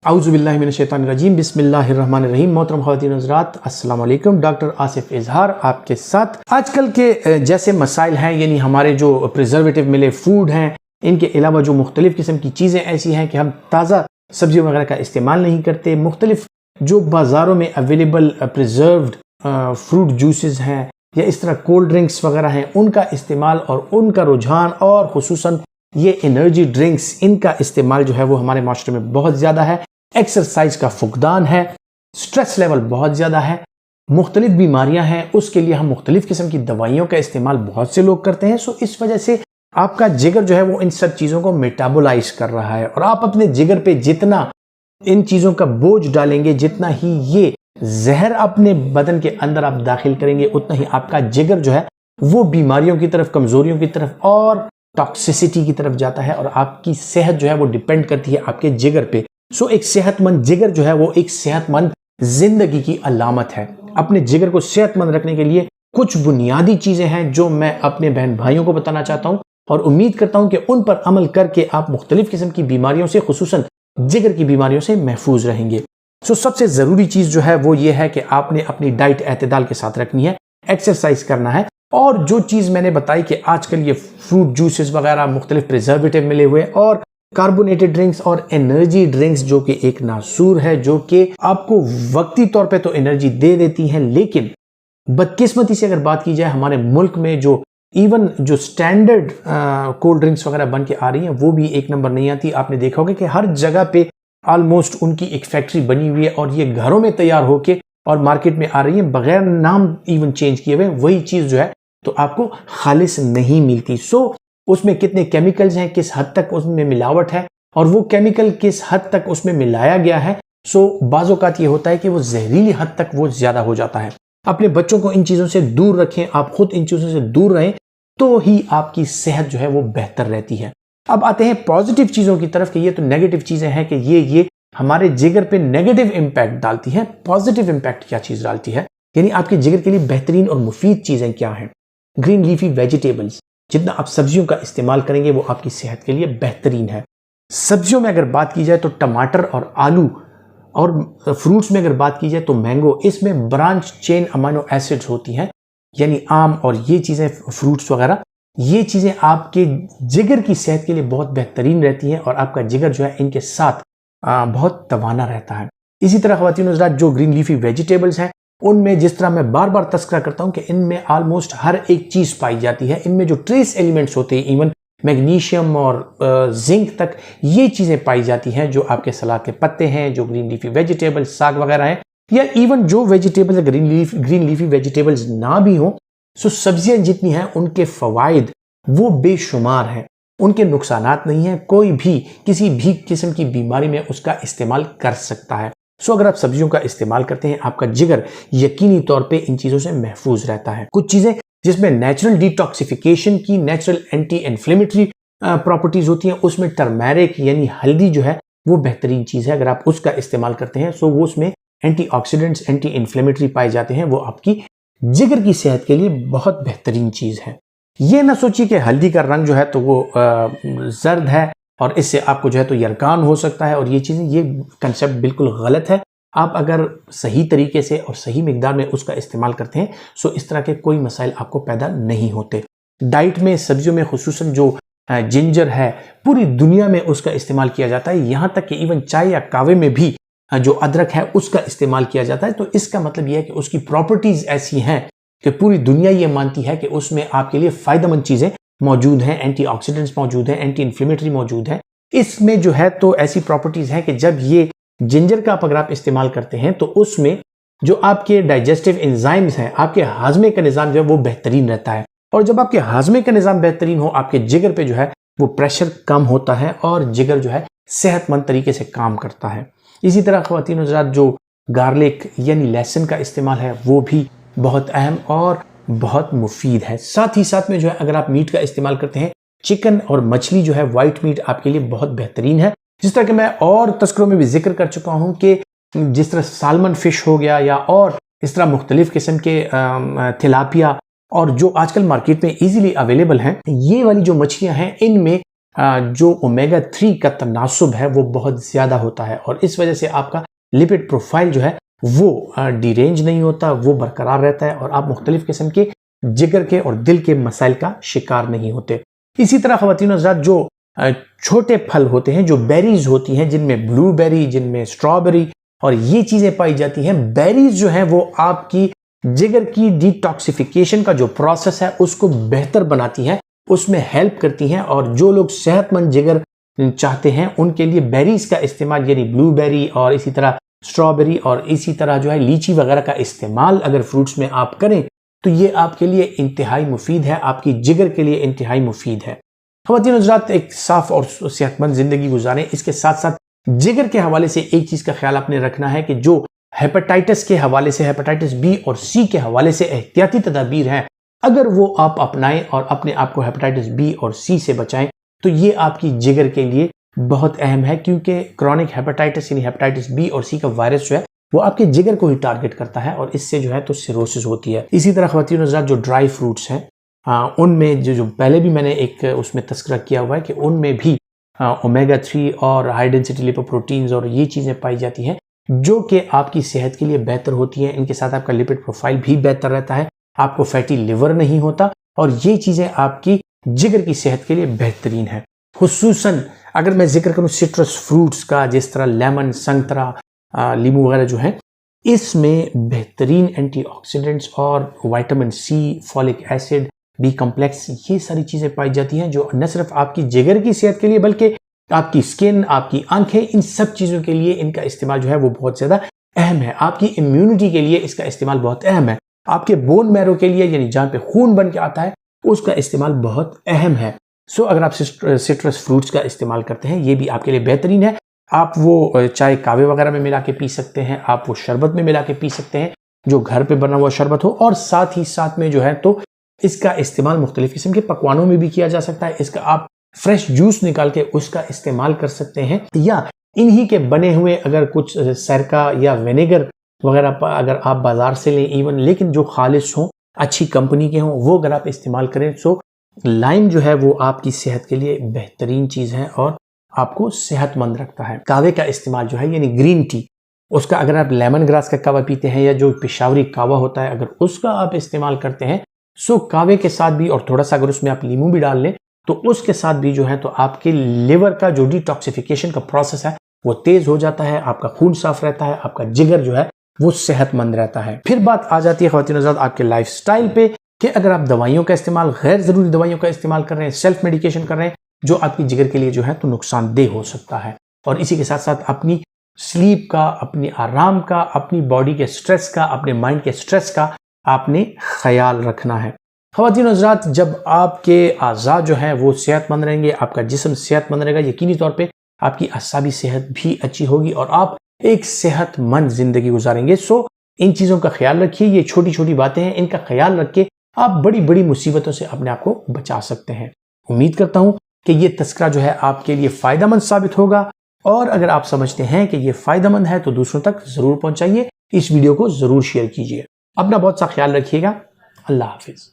औज़ुबिल्लाहि मिनश्शैतानिर्रजीम बिस्मिल्लाहिर्रहमानिर्रहीम। मोहतरम ख़वातीन हज़रात, अस्सलाम वालेकुम। डॉक्टर आसिफ इजहार आपके साथ। आजकल के जैसे मसाइल हैं, यानी हमारे जो प्रिजर्वेटिव मिले फूड हैं, इनके अलावा जो मुख्तलिफ़ किस्म की चीज़ें ऐसी हैं कि हम ताज़ा सब्ज़ी वगैरह का इस्तेमाल नहीं करते। मुख्तलिफ़ जो बाज़ारों में अवेलेबल प्रिजर्व्ड फ्रूट जूसेस हैं या इस तरह कोल्ड ड्रिंक्स वगैरह हैं, उनका इस्तेमाल और उनका रुझान, और खुसूसन ये एनर्जी ड्रिंक्स, इनका इस्तेमाल जो है वो हमारे माशरे में बहुत ज़्यादा है। एक्सरसाइज का फुकदान है, स्ट्रेस लेवल बहुत ज़्यादा है, मुख्तलिफ बीमारियां हैं, उसके लिए हम मुख्तलिफ किस्म की दवाइयों का इस्तेमाल बहुत से लोग करते हैं। सो इस वजह से आपका जिगर जो है वो इन सब चीज़ों को मेटाबोलाइज कर रहा है, और आप अपने जिगर पे जितना इन चीज़ों का बोझ डालेंगे, जितना ही ये जहर अपने बदन के अंदर आप दाखिल करेंगे, उतना ही आपका जिगर जो है वो बीमारियों की तरफ, कमज़ोरियों की तरफ और टॉक्सिसिटी की तरफ जाता है, और आपकी सेहत जो है वो डिपेंड करती है आपके जिगर पे। सो एक सेहतमंद जिगर जो है वो एक सेहतमंद जिंदगी की अलामत है। अपने जिगर को सेहतमंद रखने के लिए कुछ बुनियादी चीजें हैं जो मैं अपने बहन भाइयों को बताना चाहता हूं, और उम्मीद करता हूं कि उन पर अमल करके आप मुख्तलिफ किस्म की बीमारियों से, खुसूसन जिगर की बीमारियों से महफूज रहेंगे। सो सबसे जरूरी चीज जो है वो ये है कि आपने अपनी डाइट एतदाल के साथ रखनी है, एक्सरसाइज करना है, और जो चीज मैंने बताई कि आजकल ये फ्रूट जूसेस वगैरह, मुख्तलिफ प्रिजर्वेटिव मिले हुए, और कार्बोनेटेड ड्रिंक्स और एनर्जी ड्रिंक्स जो कि एक नासूर है, जो कि आपको वक्ती तौर पे तो एनर्जी दे देती हैं, लेकिन बदकिस्मती से अगर बात की जाए हमारे मुल्क में जो इवन जो स्टैंडर्ड कोल्ड ड्रिंक्स वगैरह बन के आ रही हैं वो भी एक नंबर नहीं आती। आपने देखा होगा कि हर जगह पे ऑलमोस्ट उनकी एक फैक्ट्री बनी हुई है, और ये घरों में तैयार होके और मार्केट में आ रही है बगैर नाम इवन चेंज किए हुए। वही चीज जो है तो आपको खालिस नहीं मिलती। सो उसमें कितने केमिकल्स हैं, किस हद तक उसमें मिलावट है, और वो केमिकल किस हद तक उसमें मिलाया गया है। सो बाज़-औक़ात ये होता है कि वो जहरीली हद तक वो ज्यादा हो जाता है। अपने बच्चों को इन चीजों से दूर रखें, आप खुद इन चीजों से दूर रहें, तो ही आपकी सेहत जो है वो बेहतर रहती है। अब आते हैं पॉजिटिव चीजों की तरफ कि ये तो नेगेटिव चीजें हैं कि ये हमारे जिगर पे नेगेटिव इंपैक्ट डालती हैं। पॉजिटिव इंपैक्ट क्या चीज डालती है, यानी आपके जिगर के लिए बेहतरीन और मुफीद चीजें क्या हैं? ग्रीन लीफी वेजिटेबल्स, जितना आप सब्जियों का इस्तेमाल करेंगे वो आपकी सेहत के लिए बेहतरीन है। सब्जियों में अगर बात की जाए तो टमाटर और आलू, और फ्रूट्स में अगर बात की जाए तो मैंगो, इसमें ब्रांच चेन अमाइनो एसिड्स होती हैं, यानी आम और ये चीजें, फ्रूट्स वगैरह, ये चीजें आपके जिगर की सेहत के लिए बहुत बेहतरीन रहती हैं, और आपका जिगर जो है इनके साथ बहुत तवाना रहता है। इसी तरह ख़वातीन हज़रात, जो ग्रीन लीफी वेजिटेबल्स हैं उनमें जिस तरह मैं बार बार तस्करा करता हूं कि इनमें ऑलमोस्ट हर एक चीज पाई जाती है। इनमें जो ट्रेस एलिमेंट्स होते हैं, इवन मैग्नीशियम और जिंक तक, ये चीजें पाई जाती हैं जो आपके सलाद के पत्ते हैं, जो ग्रीन लीफी वेजिटेबल्स, साग वगैरह हैं, या इवन जो वेजिटेबल्स ग्रीन लीफी वेजिटेबल्स ना भी हो, सो सब्जियां जितनी हैं उनके फवाइद वो बेशुमार हैं, उनके नुकसानात नहीं हैं। कोई भी किसी भी किस्म की बीमारी में उसका इस्तेमाल कर सकता है। सो अगर आप सब्जियों का इस्तेमाल करते हैं, आपका जिगर यकीनी तौर पे इन चीजों से महफूज रहता है। कुछ चीजें जिसमें नेचुरल डिटॉक्सिफिकेशन की, नेचुरल एंटी इन्फ्लेमेटरी प्रॉपर्टीज होती हैं, उसमें टर्मेरिक यानी हल्दी जो है वो बेहतरीन चीज है। अगर आप उसका इस्तेमाल करते हैं सो वो उसमें एंटीऑक्सीडेंट्स, एंटी इन्फ्लेमेटरी पाए जाते हैं, वो आपकी जिगर की सेहत के लिए बहुत बेहतरीन चीज है। ये ना सोचिए कि हल्दी का रंग जो है तो वो जर्द है और इससे आपको जो है तो यरकान हो सकता है, और ये चीजें, ये कंसेप्ट बिल्कुल गलत है। आप अगर सही तरीके से और सही मिकदार में उसका इस्तेमाल करते हैं सो इस तरह के कोई मसाइल आपको पैदा नहीं होते। डाइट में सब्जियों में खुसूसन जो जिंजर है, पूरी दुनिया में उसका इस्तेमाल किया जाता है, यहाँ तक कि इवन चाय या कावे में भी जो अदरक है उसका इस्तेमाल किया जाता है। तो इसका मतलब यह है कि उसकी प्रॉपर्टीज ऐसी हैं कि पूरी दुनिया ये मानती है कि उसमें आपके लिए फायदेमंद चीजें मौजूद हैं, एंटीऑक्सीडेंट्स मौजूद हैं, एंटी इन्फ्लेमेटरी मौजूद है। इसमें जो है तो ऐसी प्रॉपर्टीज हैं कि जब ये जिंजर का अगर आप इस्तेमाल करते हैं तो उसमें जो आपके डाइजेस्टिव एंजाइम्स हैं, आपके हाजमे का निज़ाम जो है वो बेहतरीन रहता है, और जब आपके हाजमे का निज़ाम बेहतरीन हो, आपके जिगर पे जो है वो प्रेशर कम होता है, और जिगर जो है सेहतमंद तरीके से काम करता है। इसी तरह ख़वातीन हज़रात, जो गार्लिक यानी लहसुन का इस्तेमाल है वो भी बहुत अहम और बहुत मुफीद है। साथ ही साथ में जो है अगर आप मीट का इस्तेमाल करते हैं, चिकन और मछली जो है, वाइट मीट आपके लिए बहुत बेहतरीन है। जिस तरह कि मैं और तस्करों में भी जिक्र कर चुका हूं कि जिस तरह सालमन फिश हो गया, या और इस तरह मुख्तलिफ किस्म के तिलापिया, और जो आजकल मार्केट में इजीली अवेलेबल हैं, ये वाली जो मछलियां हैं इनमें जो ओमेगा 3 का तनासुब है वो बहुत ज़्यादा होता है और इस वजह से आपका लिपिड प्रोफाइल जो है वो डिरेंज नहीं होता, वो बरकरार रहता है और आप मुख्तलिफ किस्म के जिगर के और दिल के मसाइल का शिकार नहीं होते। इसी तरह ख़वातीन और हज़रात जो छोटे फल होते हैं, जो बेरीज होती हैं, जिनमें ब्लूबेरी, जिनमें स्ट्रॉबेरी और ये चीज़ें पाई जाती हैं, बेरीज जो हैं वो आपकी जिगर की डिटॉक्सिफिकेशन का जो प्रोसेस है उसको बेहतर बनाती हैं, उसमें हेल्प करती हैं और जो लोग सेहतमंद जिगर चाहते हैं उनके लिए बेरीज का इस्तेमाल यानी ब्लूबेरी और इसी तरह स्ट्रॉबेरी और इसी तरह जो है लीची वगैरह का इस्तेमाल अगर फ्रूट्स में आप करें तो ये आपके लिए इंतहाई मुफीद है, आपकी जिगर के लिए इंतहाई मुफीद है। ख़वातीन हज़रात एक साफ और सेहतमंद ज़िंदगी गुजारें, इसके साथ साथ जिगर के हवाले से एक चीज़ का ख्याल आपने रखना है कि जो हेपेटाइटिस के हवाले से, हेपेटाइटिस बी और सी के हवाले से एहतियाती तदाबीर हैं, अगर वो आप अपनाएं और अपने आप को हेपेटाइटिस बी और सी से बचाएं तो ये आपकी जिगर के लिए बहुत अहम है, क्योंकि क्रॉनिक हेपेटाइटिस यानी हेपेटाइटिस बी और सी का वायरस जो है वो आपके जिगर को ही टारगेट करता है और इससे जो है तो सिरोसिस होती है। इसी तरह ख़वातीन हज़रात जो ड्राई फ्रूट्स हैं उनमें जो पहले भी मैंने एक उसमें तस्करा किया हुआ है कि उनमें भी ओमेगा 3 और हाई डेंसिटी लिपोप्रोटीन्स और ये चीज़ें पाई जाती हैं जो कि आपकी सेहत के लिए बेहतर होती हैं। इनके साथ आपका लिपिड प्रोफाइल भी बेहतर रहता है, आपको फैटी लिवर नहीं होता और ये चीज़ें आपकी जिगर की सेहत के लिए बेहतरीन है। खुसूसन अगर मैं जिक्र करूँ सिट्रस फ्रूट्स का, जिस तरह लेमन, संतरा, लीमू वगैरह जो है, इसमें बेहतरीन एंटीऑक्सीडेंट्स और vitamin C, folic acid, B complex, ये सारी चीज़ें पाई जाती हैं जो न सिर्फ आपकी जिगर की सेहत के लिए बल्कि आपकी स्किन, आपकी आंखें, इन सब चीज़ों के लिए इनका इस्तेमाल जो है वो बहुत ज़्यादा अहम है। आपकी इम्यूनिटी के लिए इसका इस्तेमाल बहुत अहम है। आपके बोन मैरो के लिए यानी जहाँ पे खून बन के आता है उसका इस्तेमाल बहुत अहम है। सो अगर आप सिट्रस फ्रूट्स का इस्तेमाल करते हैं ये भी आपके लिए बेहतरीन है। आप वो चाय कावे वगैरह में मिला के पी सकते हैं, आप वो शरबत में मिला के पी सकते हैं जो घर पे बना हुआ शरबत हो, और साथ ही साथ में जो है तो इसका इस्तेमाल मुख्तलिफ किस्म के पकवानों में भी किया जा सकता है। इसका आप फ्रेश जूस निकाल के उसका इस्तेमाल कर सकते हैं, या इन्हीं के बने हुए अगर कुछ सरका या विनेगर वगैरह अगर आप बाजार से लें इवन, लेकिन जो खालिश हों, अच्छी कंपनी के हों, वो अगर आप इस्तेमाल करें तो लाइम जो है वो आपकी सेहत के लिए बेहतरीन चीज़ है और आपको सेहतमंद रखता है। कावे का इस्तेमाल जो है यानी ग्रीन टी, उसका अगर आप लेमन ग्रास का कावा पीते हैं या जो पेशावरी कावा होता है अगर उसका आप इस्तेमाल करते हैं, सो कावे के साथ भी और थोड़ा सा अगर उसमें आप लीमू भी डाल लें तो उसके साथ भी जो है तो आपके लिवर का जो डिटॉक्सिफिकेशन का प्रोसेस है वो तेज हो जाता है, आपका खून साफ रहता है, आपका जिगर जो है वो सेहतमंद रहता है। फिर बात आ जाती है ख़वातीन हज़रात आपके लाइफस्टाइल पे कि अगर आप दवाइयों का इस्तेमाल, गैर ज़रूरी दवाइयों का इस्तेमाल कर रहे हैं, सेल्फ मेडिकेशन कर रहे हैं जो आपकी जिगर के लिए जो है तो नुकसानदेह हो सकता है, और इसी के साथ साथ अपनी स्लीप का, अपनी आराम का, अपनी बॉडी के स्ट्रेस का, अपने माइंड के स्ट्रेस का आपने ख्याल रखना है। ख़वातीन हज़रात जब आपके आज़ा जो हैं वो सेहतमंद रहेंगे, आपका जिस्म सेहतमंद रहेगा, यकीनी तौर पे आपकी असाबी सेहत भी अच्छी होगी और आप एक सेहतमंद ज़िंदगी गुजारेंगे। सो इन चीज़ों का ख्याल रखिए, ये छोटी छोटी बातें हैं, इनका ख्याल रख के आप बड़ी बड़ी मुसीबतों से अपने आप को बचा सकते हैं। उम्मीद करता हूँ कि ये तस्करा जो है आपके लिए फ़ायदेमंद साबित होगा, और अगर आप समझते हैं कि ये फ़ायदेमंद है तो दूसरों तक ज़रूर पहुँचाइए, इस वीडियो को ज़रूर शेयर कीजिए। अपना बहुत सा ख्याल रखिएगा। अल्लाह हाफिज़।